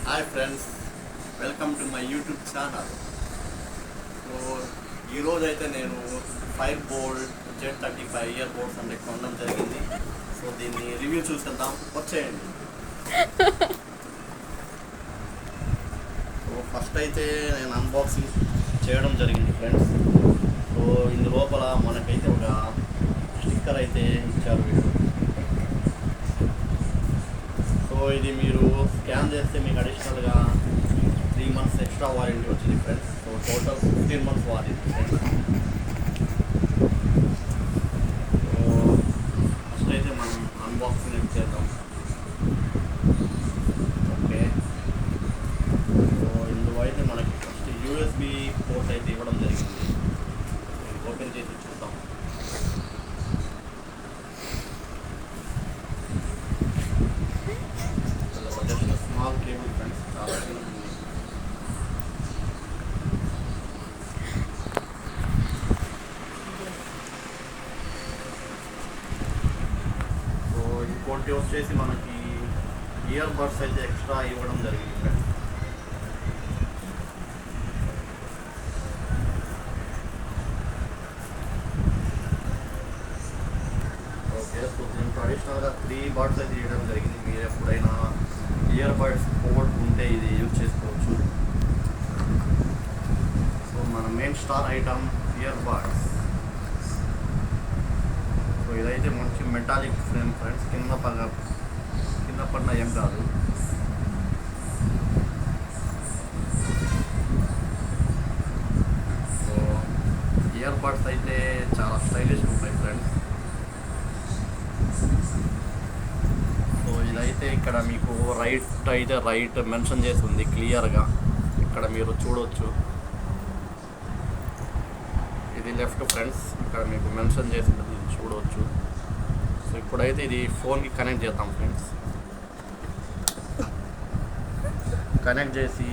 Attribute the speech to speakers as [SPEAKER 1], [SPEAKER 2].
[SPEAKER 1] Hi friends, welcome to my YouTube channel. So, ఈ రోజు అయితే నేను 5 Boult Z35 ఇయర్ బోర్డ్స్ అంటే కొనడం జరిగింది. సో దీన్ని రివ్యూ చూసేద్దాం, వచ్చేయండి. సో ఫస్ట్ అయితే నేను అన్బాక్సింగ్ చేయడం జరిగింది ఫ్రెండ్స్. సో ఇందు లోపల మనకైతే ఒక స్టిక్కర్ అయితే ఇచ్చారు వీళ్ళు. సో ఇది మీరు స్కాన్ చేస్తే మీకు అడిషనల్గా 3 months ఎక్స్ట్రా వారంటీ వచ్చింది friends. So total 15 months warranty friends. So first అయితే మనం అన్బాక్సింగ్ చేద్దాం. ఓకే, సో ఇందులో అయితే మనకి ఫస్ట్ యూఎస్బి పోర్ట్ అయితే ఇవ్వడం జరిగింది. ఓపెన్ చేసి చూద్దాం. జస్ట్ స్మాల్ కేబుల్ ఫ్రెండ్స్, చాలా చిన్నది ఉంది. సో ఇంకోటి వచ్చేసి మనకి ఇయర్ బడ్స్ అయితే ఎక్స్ట్రా ఇవ్వడం జరిగింది ఫ్రెండ్స్. ఓకే, సో దీనికి అడిషనల్గా 3 బడ్స్ అయితే ఇవ్వడం జరిగింది. మీరు ఎప్పుడైనా ఇయర్ బడ్స్ పోర్ట్ ఉంటే ఇది యూజ్ చేసుకోవచ్చు. సో మన main star item ear buds. So ఇదైతే మంచి మెటాలిక్ ఫ్రేమ్ ఫ్రెండ్స్, కింద పడిన ఏం కాదు. సో ఇయర్ బడ్స్ అయితే చాలా స్టైలిష్గా ఉంటాయి ఫ్రెండ్స్. సో ఇదైతే ఇక్కడ మీకు రైట్ మెన్షన్ చేసి ఉంది క్లియర్గా, ఇక్కడ మీరు చూడవచ్చు. ఇది లెఫ్ట్ ఫ్రెండ్స్, ఇక్కడ మీకు మెన్షన్ చేసి ఉంటుంది, ఇది చూడవచ్చు. సో ఇప్పుడైతే ఇది ఫోన్కి కనెక్ట్ చేద్దాం ఫ్రెండ్స్. కనెక్ట్ చేసి